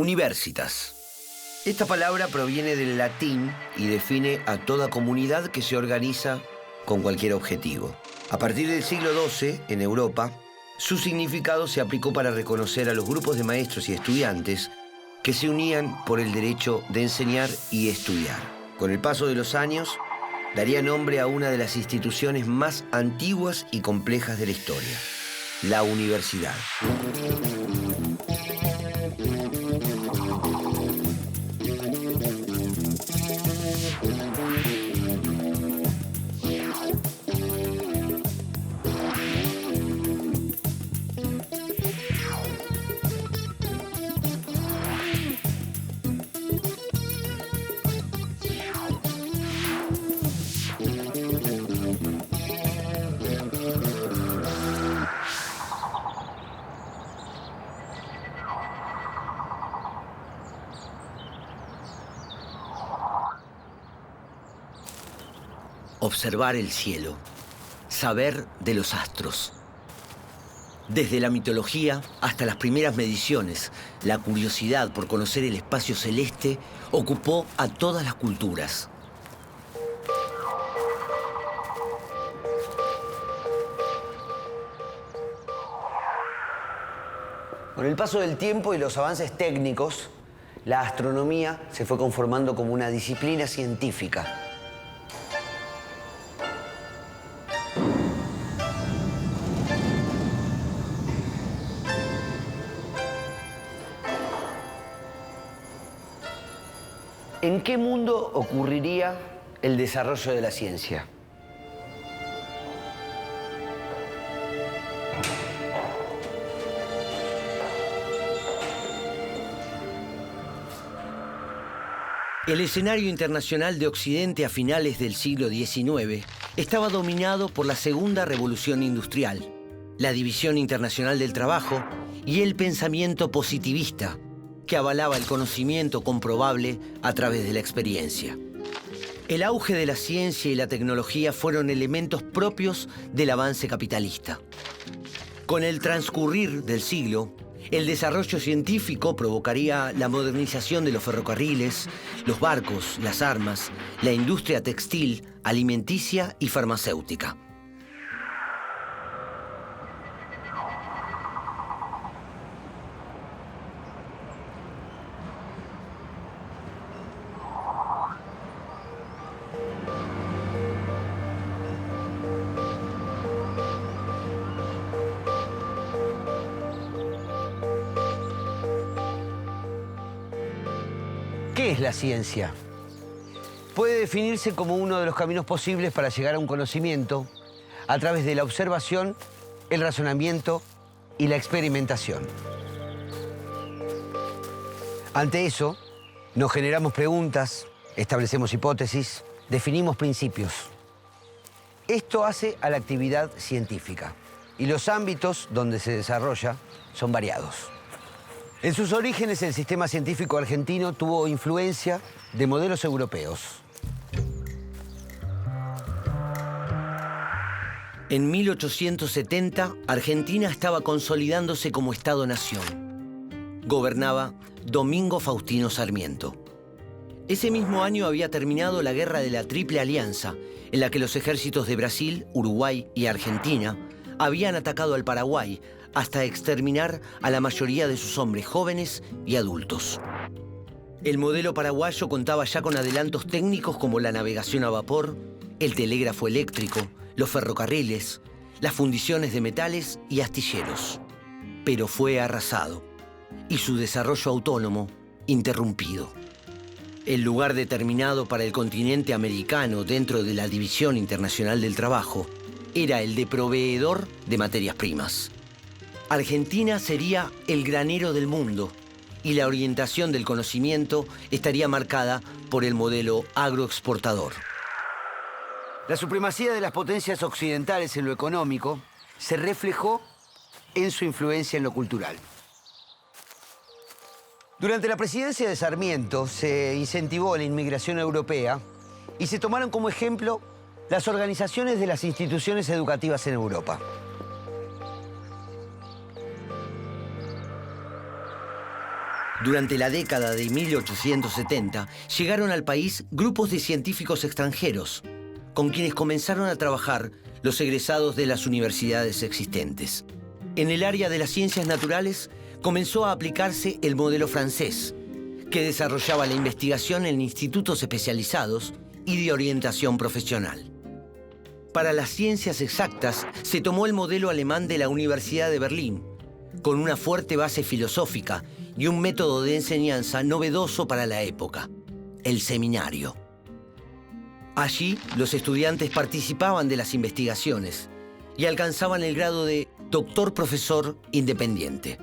Universitas. Esta palabra proviene del latín y define a toda comunidad que se organiza con cualquier objetivo. A partir del siglo XII, en Europa, su significado se aplicó para reconocer a los grupos de maestros y estudiantes que se unían por el derecho de enseñar y estudiar. Con el paso de los años, daría nombre a una de las instituciones más antiguas y complejas de la historia, la universidad. Observar el cielo, saber de los astros. Desde la mitología hasta las primeras mediciones, la curiosidad por conocer el espacio celeste ocupó a todas las culturas. Con el paso del tiempo y los avances técnicos, la astronomía se fue conformando como una disciplina científica. ¿En qué mundo ocurriría el desarrollo de la ciencia? El escenario internacional de Occidente a finales del siglo XIX estaba dominado por la Segunda Revolución Industrial, la División Internacional del Trabajo y el pensamiento positivista, que avalaba el conocimiento comprobable a través de la experiencia. El auge de la ciencia y la tecnología fueron elementos propios del avance capitalista. Con el transcurrir del siglo, el desarrollo científico provocaría la modernización de los ferrocarriles, los barcos, las armas, la industria textil, alimenticia y farmacéutica. ¿Qué es la ciencia? Puede definirse como uno de los caminos posibles para llegar a un conocimiento a través de la observación, el razonamiento y la experimentación. Ante eso, nos generamos preguntas, establecemos hipótesis, definimos principios. Esto hace a la actividad científica y los ámbitos donde se desarrolla son variados. En sus orígenes, el sistema científico argentino tuvo influencia de modelos europeos. En 1870, Argentina estaba consolidándose como Estado-nación. Gobernaba Domingo Faustino Sarmiento. Ese mismo año había terminado la Guerra de la Triple Alianza, en la que los ejércitos de Brasil, Uruguay y Argentina habían atacado al Paraguay hasta exterminar a la mayoría de sus hombres jóvenes y adultos. El modelo paraguayo contaba ya con adelantos técnicos como la navegación a vapor, el telégrafo eléctrico, los ferrocarriles, las fundiciones de metales y astilleros. Pero fue arrasado y su desarrollo autónomo interrumpido. El lugar determinado para el continente americano dentro de la División Internacional del Trabajo era el de proveedor de materias primas. Argentina sería el granero del mundo y la orientación del conocimiento estaría marcada por el modelo agroexportador. La supremacía de las potencias occidentales en lo económico se reflejó en su influencia en lo cultural. Durante la presidencia de Sarmiento se incentivó la inmigración europea y se tomaron como ejemplo las organizaciones de las instituciones educativas en Europa. Durante la década de 1870 llegaron al país grupos de científicos extranjeros, con quienes comenzaron a trabajar los egresados de las universidades existentes. En el área de las ciencias naturales comenzó a aplicarse el modelo francés, que desarrollaba la investigación en institutos especializados y de orientación profesional. Para las ciencias exactas se tomó el modelo alemán de la Universidad de Berlín, con una fuerte base filosófica y un método de enseñanza novedoso para la época, el seminario. Allí, los estudiantes participaban de las investigaciones y alcanzaban el grado de doctor-profesor independiente.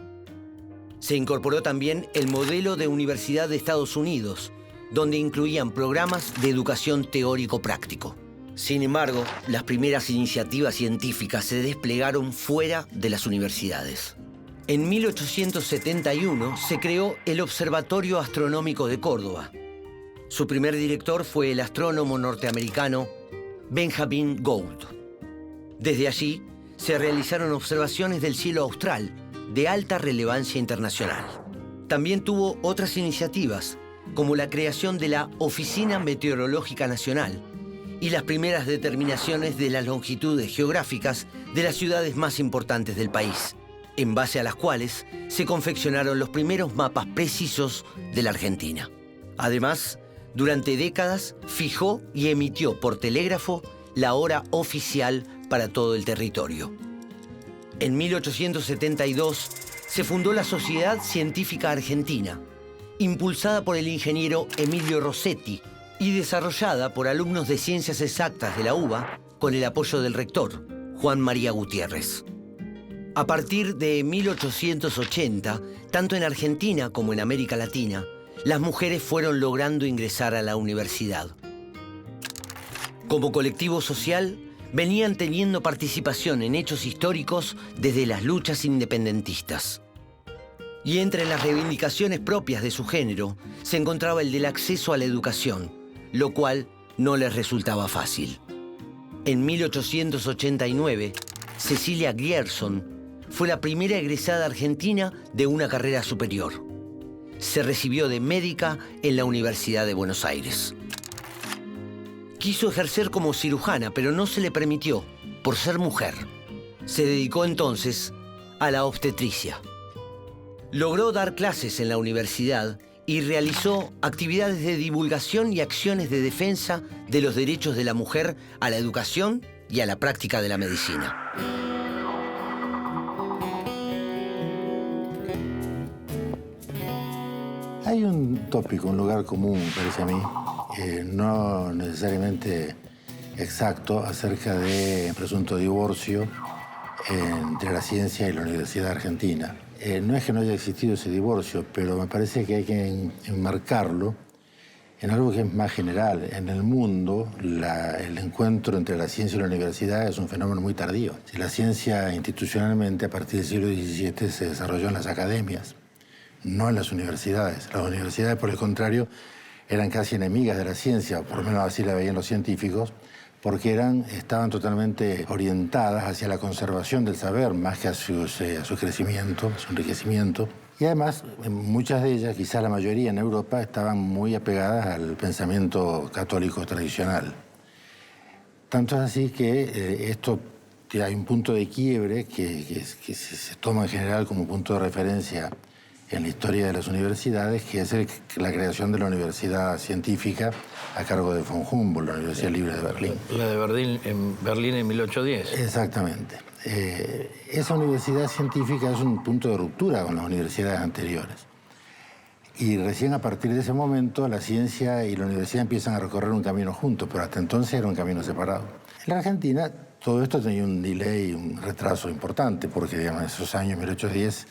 Se incorporó también el modelo de Universidad de Estados Unidos, donde incluían programas de educación teórico-práctico. Sin embargo, las primeras iniciativas científicas se desplegaron fuera de las universidades. En 1871 se creó el Observatorio Astronómico de Córdoba. Su primer director fue el astrónomo norteamericano Benjamin Gould. Desde allí se realizaron observaciones del cielo austral de alta relevancia internacional. También tuvo otras iniciativas, como la creación de la Oficina Meteorológica Nacional y las primeras determinaciones de las longitudes geográficas de las ciudades más importantes del país, en base a las cuales se confeccionaron los primeros mapas precisos de la Argentina. Además, durante décadas fijó y emitió por telégrafo la hora oficial para todo el territorio. En 1872 se fundó la Sociedad Científica Argentina, impulsada por el ingeniero Emilio Rossetti y desarrollada por alumnos de Ciencias Exactas de la UBA con el apoyo del rector, Juan María Gutiérrez. A partir de 1880, tanto en Argentina como en América Latina, las mujeres fueron logrando ingresar a la universidad. Como colectivo social, venían teniendo participación en hechos históricos desde las luchas independentistas. Y entre las reivindicaciones propias de su género se encontraba el del acceso a la educación, lo cual no les resultaba fácil. En 1889, Cecilia Grierson fue la primera egresada argentina de una carrera superior. Se recibió de médica en la Universidad de Buenos Aires. Quiso ejercer como cirujana, pero no se le permitió, por ser mujer. Se dedicó entonces a la obstetricia. Logró dar clases en la universidad y realizó actividades de divulgación y acciones de defensa de los derechos de la mujer a la educación y a la práctica de la medicina. Hay un tópico, un lugar común, me parece a mí, no necesariamente exacto, acerca de presunto divorcio entre la ciencia y la Universidad Argentina. No es que no haya existido ese divorcio, pero me parece que hay que enmarcarlo en algo que es más general. En el mundo, el encuentro entre la ciencia y la universidad es un fenómeno muy tardío. Si la ciencia institucionalmente a partir del siglo XVII se desarrolló en las academias, no en las universidades. Las universidades, por el contrario, eran casi enemigas de la ciencia, por lo menos así la veían los científicos, porque estaban totalmente orientadas hacia la conservación del saber, más que a su crecimiento, a su enriquecimiento. Y además, muchas de ellas, quizás la mayoría en Europa, estaban muy apegadas al pensamiento católico tradicional. Tanto es así que que hay un punto de quiebre que se toma en general como punto de referencia en la historia de las universidades, que es la creación de la universidad científica a cargo de von Humboldt, la Universidad Libre de Berlín. La de Berlín en 1810. Exactamente. Esa universidad científica es un punto de ruptura con las universidades anteriores. Y recién a partir de ese momento la ciencia y la universidad empiezan a recorrer un camino juntos, pero hasta entonces era un camino separado. En la Argentina todo esto tenía un delay, un retraso importante, porque digamos, en esos años, 1810,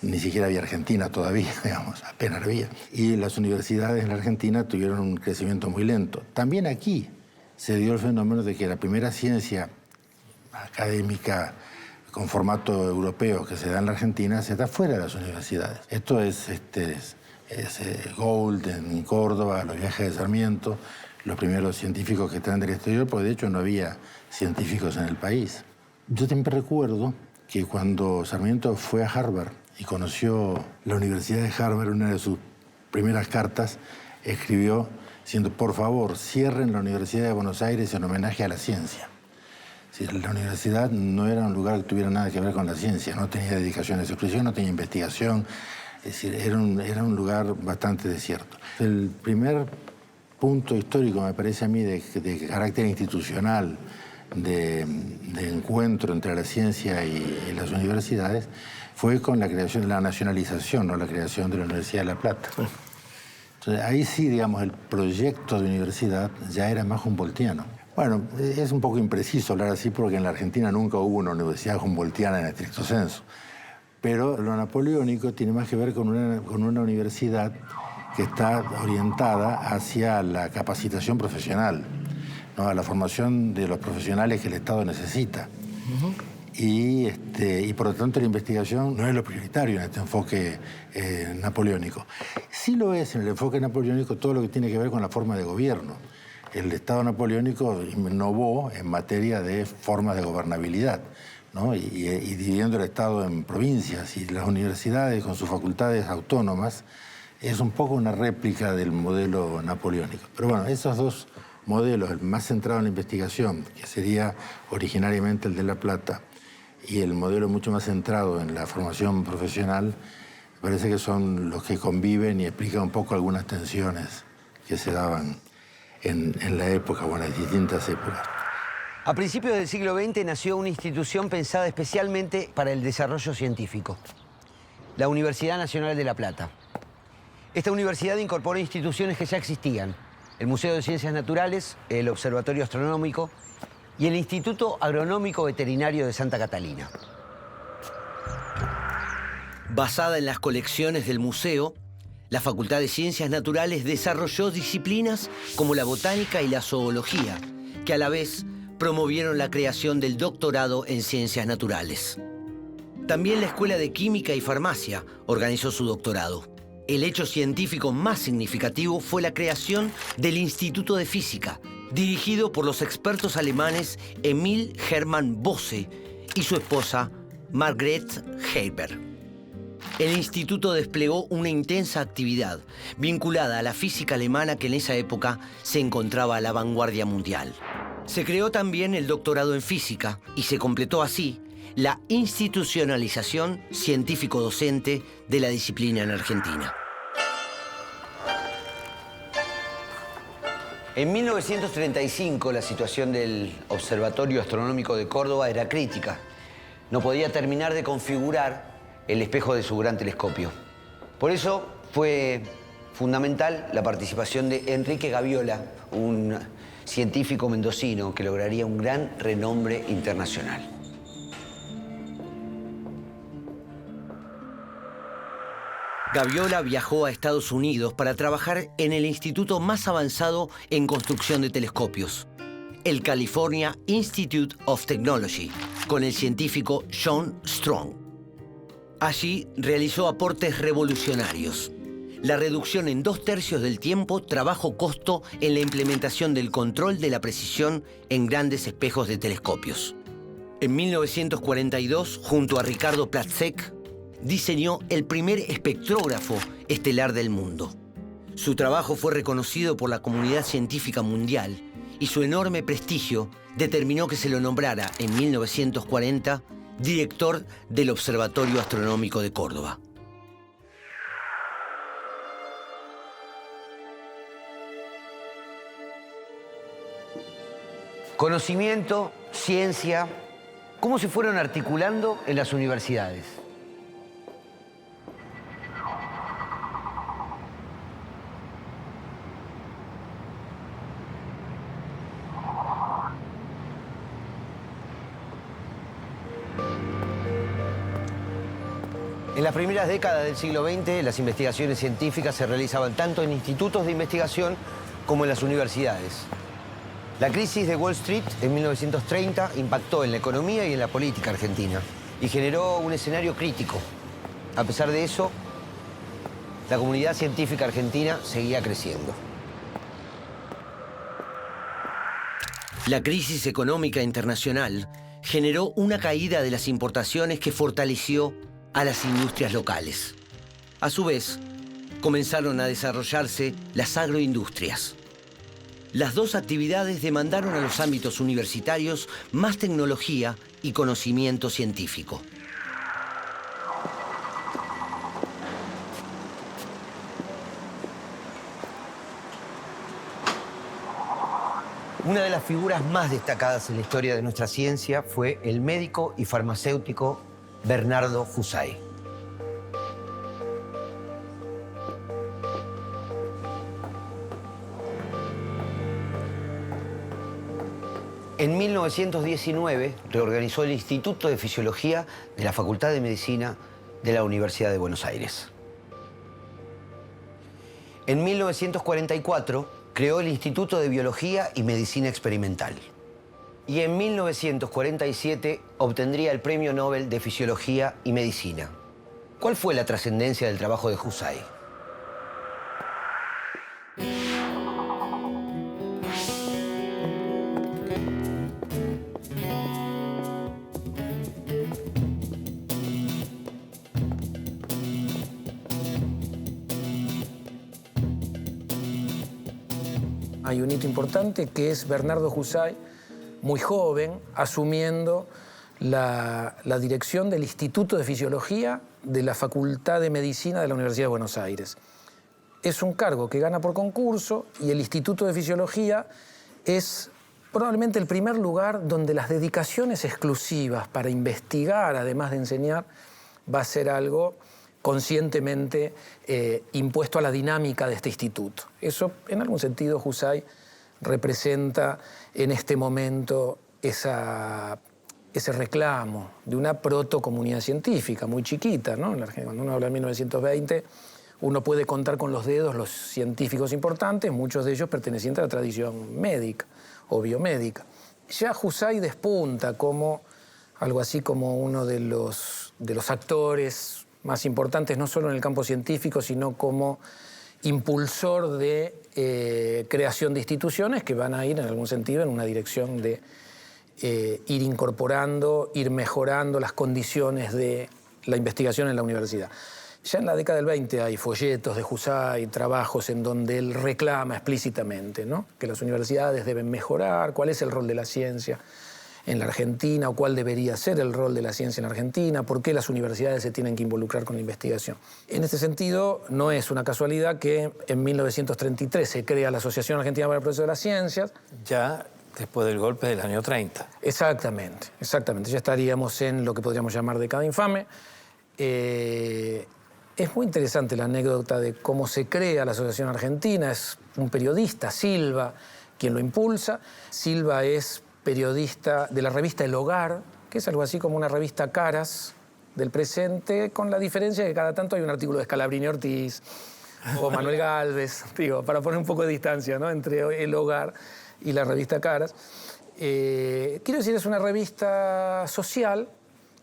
ni siquiera había Argentina todavía, digamos, apenas había. Y las universidades en la Argentina tuvieron un crecimiento muy lento. También aquí se dio el fenómeno de que la primera ciencia académica con formato europeo que se da en la Argentina se da fuera de las universidades. Esto es Gould en Córdoba, los viajes de Sarmiento, los primeros científicos que traen del exterior, porque de hecho no había científicos en el país. Yo siempre recuerdo que cuando Sarmiento fue a Harvard y conoció la Universidad de Harvard, una de sus primeras cartas escribió diciendo: por favor, cierren la Universidad de Buenos Aires en homenaje a la ciencia. La universidad no era un lugar que tuviera nada que ver con la ciencia, no tenía dedicación a esa expresión, no tenía investigación, es decir, era un lugar bastante desierto. El primer punto histórico, me parece a mí, de carácter institucional, de encuentro entre la ciencia y las universidades, fue con la creación de la nacionalización, ¿no? La creación de la Universidad de La Plata. Entonces, ahí sí, digamos, el proyecto de universidad ya era más humboldtiano. Bueno, es un poco impreciso hablar así porque en la Argentina nunca hubo una universidad humboldtiana en estricto senso. Pero lo napoleónico tiene más que ver con una universidad que está orientada hacia la capacitación profesional, ¿no? A la formación de los profesionales que el Estado necesita. Y por lo tanto la investigación no es lo prioritario en este enfoque napoleónico. Sí lo es en el enfoque napoleónico todo lo que tiene que ver con la forma de gobierno. El Estado napoleónico innovó en materia de formas de gobernabilidad, ¿no? y dividiendo el Estado en provincias, y las universidades con sus facultades autónomas es un poco una réplica del modelo napoleónico. Pero bueno, esos dos modelos, el más centrado en la investigación, que sería originariamente el de La Plata, y el modelo mucho más centrado en la formación profesional, me parece que son los que conviven y explican un poco algunas tensiones que se daban en la época, o en las distintas épocas. A principios del siglo XX nació una institución pensada especialmente para el desarrollo científico, la Universidad Nacional de La Plata. Esta universidad incorporó instituciones que ya existían: el Museo de Ciencias Naturales, el Observatorio Astronómico y el Instituto Agronómico Veterinario de Santa Catalina. Basada en las colecciones del museo, la Facultad de Ciencias Naturales desarrolló disciplinas como la botánica y la zoología, que a la vez promovieron la creación del doctorado en Ciencias Naturales. También la Escuela de Química y Farmacia organizó su doctorado. El hecho científico más significativo fue la creación del Instituto de Física, dirigido por los expertos alemanes Emil Hermann Bosse y su esposa Margrethe Haber. El instituto desplegó una intensa actividad vinculada a la física alemana, que en esa época se encontraba a la vanguardia mundial. Se creó también el doctorado en física y se completó así la institucionalización científico-docente de la disciplina en Argentina. En 1935 la situación del Observatorio Astronómico de Córdoba era crítica. No podía terminar de configurar el espejo de su gran telescopio. Por eso fue fundamental la participación de Enrique Gaviola, un científico mendocino que lograría un gran renombre internacional. Gaviola viajó a Estados Unidos para trabajar en el instituto más avanzado en construcción de telescopios, el California Institute of Technology, con el científico John Strong. Allí realizó aportes revolucionarios: la reducción en 2/3 del tiempo trabajo-costo en la implementación del control de la precisión en grandes espejos de telescopios. En 1942, junto a Ricardo Platzek, diseñó el primer espectrógrafo estelar del mundo. Su trabajo fue reconocido por la comunidad científica mundial y su enorme prestigio determinó que se lo nombrara en 1940 director del Observatorio Astronómico de Córdoba. Conocimiento, ciencia, ¿cómo se fueron articulando en las universidades? En las primeras décadas del siglo XX, las investigaciones científicas se realizaban tanto en institutos de investigación como en las universidades. La crisis de Wall Street en 1930 impactó en la economía y en la política argentina y generó un escenario crítico. A pesar de eso, la comunidad científica argentina seguía creciendo. La crisis económica internacional generó una caída de las importaciones que fortaleció a las industrias locales. A su vez, comenzaron a desarrollarse las agroindustrias. Las dos actividades demandaron a los ámbitos universitarios más tecnología y conocimiento científico. Una de las figuras más destacadas en la historia de nuestra ciencia fue el médico y farmacéutico Bernardo Husay. En 1919 reorganizó el Instituto de Fisiología de la Facultad de Medicina de la Universidad de Buenos Aires. En 1944 creó el Instituto de Biología y Medicina Experimental. Y en 1947 obtendría el Premio Nobel de Fisiología y Medicina. ¿Cuál fue la trascendencia del trabajo de Husay? Hay un hito importante que es Bernardo Husay, muy joven, asumiendo la dirección del Instituto de Fisiología de la Facultad de Medicina de la Universidad de Buenos Aires. Es un cargo que gana por concurso y el Instituto de Fisiología es probablemente el primer lugar donde las dedicaciones exclusivas para investigar, además de enseñar, va a ser algo conscientemente impuesto a la dinámica de este instituto. Eso, en algún sentido, Husay representa en este momento ese reclamo de una protocomunidad científica muy chiquita, ¿no? Cuando uno habla de 1920, uno puede contar con los dedos los científicos importantes, muchos de ellos pertenecientes a la tradición médica o biomédica. Ya Husay despunta como algo así como uno de los actores más importantes, no solo en el campo científico, sino como impulsor de creación de instituciones que van a ir, en algún sentido, en una dirección de ir incorporando, ir mejorando las condiciones de la investigación en la universidad. Ya en la década del 20 hay folletos de Husay, trabajos en donde él reclama explícitamente, ¿no?, que las universidades deben mejorar, cuál es el rol de la ciencia en la Argentina o cuál debería ser el rol de la ciencia en la Argentina, por qué las universidades se tienen que involucrar con la investigación. En este sentido, no es una casualidad que en 1933 se crea la Asociación Argentina para el Progreso de las Ciencias. Ya después del golpe del año 30. Exactamente. Ya estaríamos en lo que podríamos llamar década infame. Es muy interesante la anécdota de cómo se crea la Asociación Argentina. Es un periodista, Silva, quien lo impulsa. Silva es periodista de la revista El Hogar, que es algo así como una revista Caras del presente, con la diferencia de que cada tanto hay un artículo de Scalabrini Ortiz o Manuel Gálvez, digo, para poner un poco de distancia, ¿no?, entre El Hogar y la revista Caras. Quiero decir, es una revista social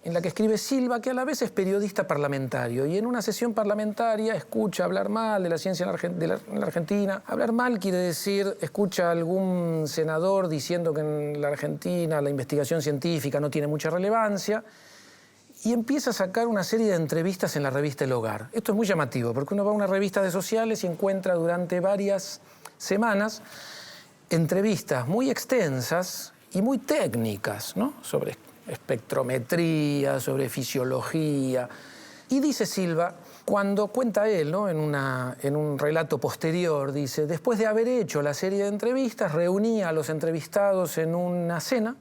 en la que escribe Silva, que a la vez es periodista parlamentario, y en una sesión parlamentaria escucha hablar mal de la ciencia en la Argentina. Hablar mal quiere decir, escucha a algún senador diciendo que en la Argentina la investigación científica no tiene mucha relevancia, y empieza a sacar una serie de entrevistas en la revista El Hogar. Esto es muy llamativo, porque uno va a una revista de sociales y encuentra durante varias semanas entrevistas muy extensas y muy técnicas, ¿no? Sobre espectrometría, sobre fisiología. Y dice Silva, cuando cuenta él, ¿no? en un relato posterior, dice, después de haber hecho la serie de entrevistas, reunía a los entrevistados en una cena,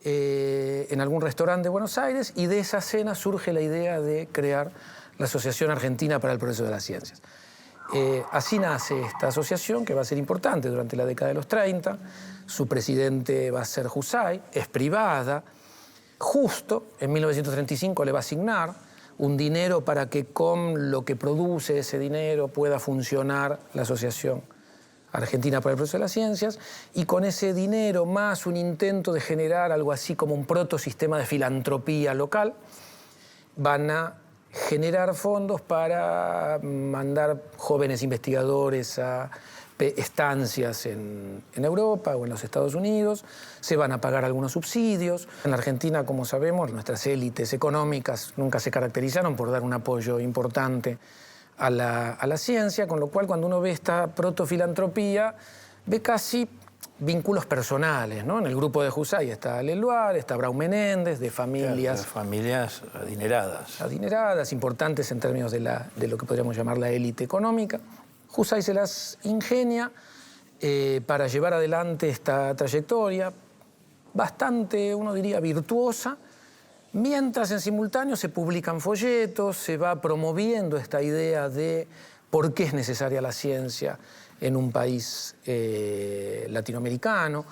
en algún restaurante de Buenos Aires, y de esa cena surge la idea de crear la Asociación Argentina para el Progreso de las Ciencias. Así nace esta asociación, que va a ser importante durante la década de los 30. Su presidente va a ser Husay, es privada. Justo en 1935 le va a asignar un dinero para que con lo que produce ese dinero pueda funcionar la Asociación Argentina para el Progreso de las Ciencias, y con ese dinero más un intento de generar algo así como un protosistema de filantropía local, van a generar fondos para mandar jóvenes investigadores a estancias en Europa o en los Estados Unidos. Se van a pagar algunos subsidios. En la Argentina, como sabemos, nuestras élites económicas nunca se caracterizaron por dar un apoyo importante a la ciencia, con lo cual cuando uno ve esta protofilantropía, ve casi vínculos personales, ¿no? En el grupo de Husay está Leloir, está Braun Menéndez, de familias... Claro, familias adineradas. Adineradas, importantes en términos de lo que podríamos llamar la élite económica. Husay se las ingenia para llevar adelante esta trayectoria bastante, uno diría, virtuosa, mientras en simultáneo se publican folletos, se va promoviendo esta idea de por qué es necesaria la ciencia en un país latinoamericano.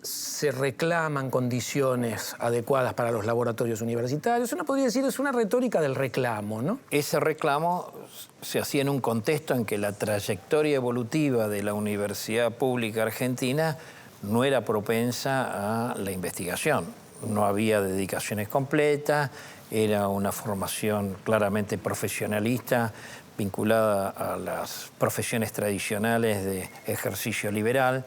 Se reclaman condiciones adecuadas para los laboratorios universitarios. Uno podría decir, es una retórica del reclamo, ¿no? Ese reclamo se hacía en un contexto en que la trayectoria evolutiva de la Universidad Pública Argentina no era propensa a la investigación. No había dedicaciones completas, era una formación claramente profesionalista, vinculada a las profesiones tradicionales de ejercicio liberal.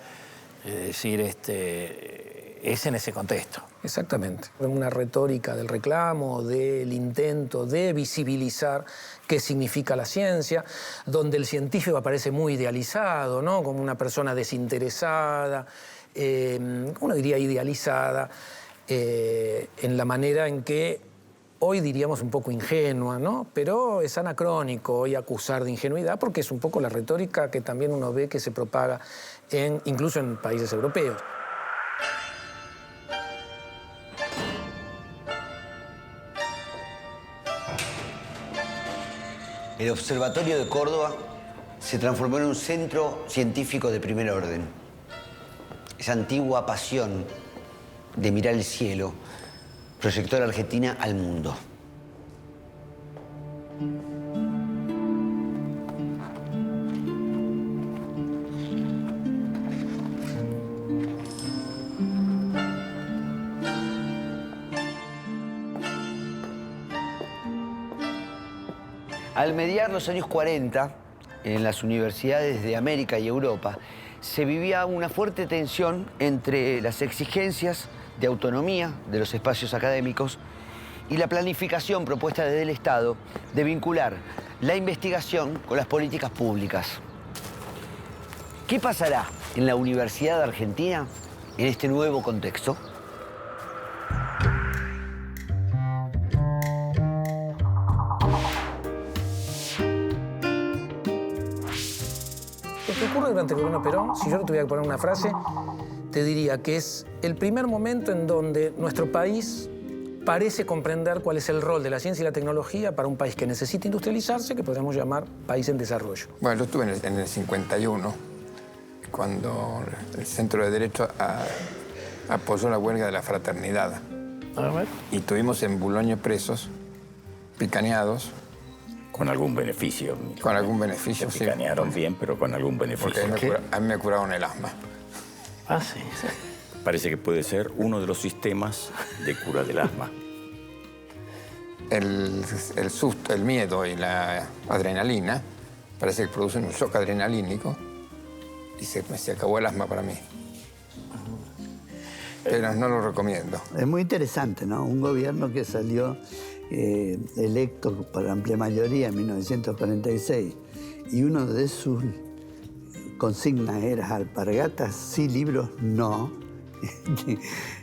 Es decir, es en ese contexto. Exactamente. Una retórica del reclamo, del intento de visibilizar qué significa la ciencia, donde el científico aparece muy idealizado, ¿no? Como una persona desinteresada, uno diría idealizada, en la manera en que hoy diríamos un poco ingenua, ¿no? Pero es anacrónico hoy acusar de ingenuidad, porque es un poco la retórica que también uno ve que se propaga incluso en países europeos. El Observatorio de Córdoba se transformó en un centro científico de primer orden. Esa antigua pasión de mirar el cielo proyectó a la Argentina al mundo. Al mediar los años 40, en las universidades de América y Europa, se vivía una fuerte tensión entre las exigencias de autonomía de los espacios académicos y la planificación propuesta desde el Estado de vincular la investigación con las políticas públicas. ¿Qué pasará en la Universidad de Argentina en este nuevo contexto? Lo que ocurre durante el gobierno de Perón, si yo le tuviera que poner una frase, te diría que es el primer momento en donde nuestro país parece comprender cuál es el rol de la ciencia y la tecnología para un país que necesita industrializarse, que podríamos llamar país en desarrollo. Bueno, yo estuve en el 51, cuando el Centro de Derecho apoyó la huelga de la fraternidad. Y tuvimos en Boulogne presos, picaneados. Con algún beneficio. Con algún beneficio, se sí. picanearon bien, pero con algún beneficio. Porque a mí me curaron el asma. Ah, sí. Parece que puede ser uno de los sistemas de cura del asma. El susto, el miedo y la adrenalina parece que producen un shock adrenalínico y se acabó el asma para mí. pero no lo recomiendo. Es muy interesante, ¿no? Un gobierno que salió electo por amplia mayoría en 1946 y uno de sus consignas era alpargatas, sí, libros, no.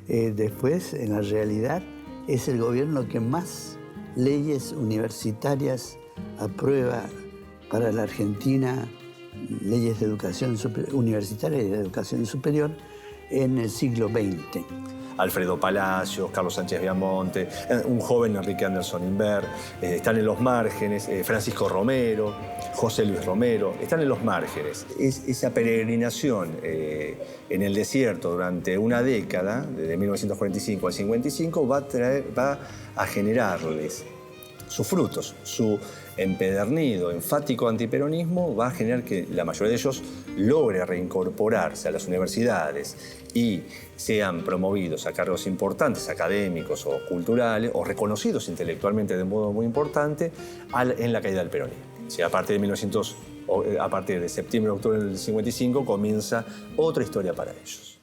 Después, en la realidad, es el gobierno que más leyes universitarias aprueba para la Argentina, leyes de educación universitaria y de educación superior en el siglo XX. Alfredo Palacios, Carlos Sánchez Viamonte, un joven Enrique Anderson Inver, están en los márgenes, Francisco Romero, José Luis Romero, están en los márgenes. Esa peregrinación en el desierto durante una década, desde 1945 al 55, va a generarles sus frutos, su empedernido, enfático antiperonismo va a generar que la mayoría de ellos logre reincorporarse a las universidades y sean promovidos a cargos importantes, académicos o culturales, o reconocidos intelectualmente de modo muy importante en la caída del peronismo. O sea, a partir de septiembre-octubre del 55 comienza otra historia para ellos.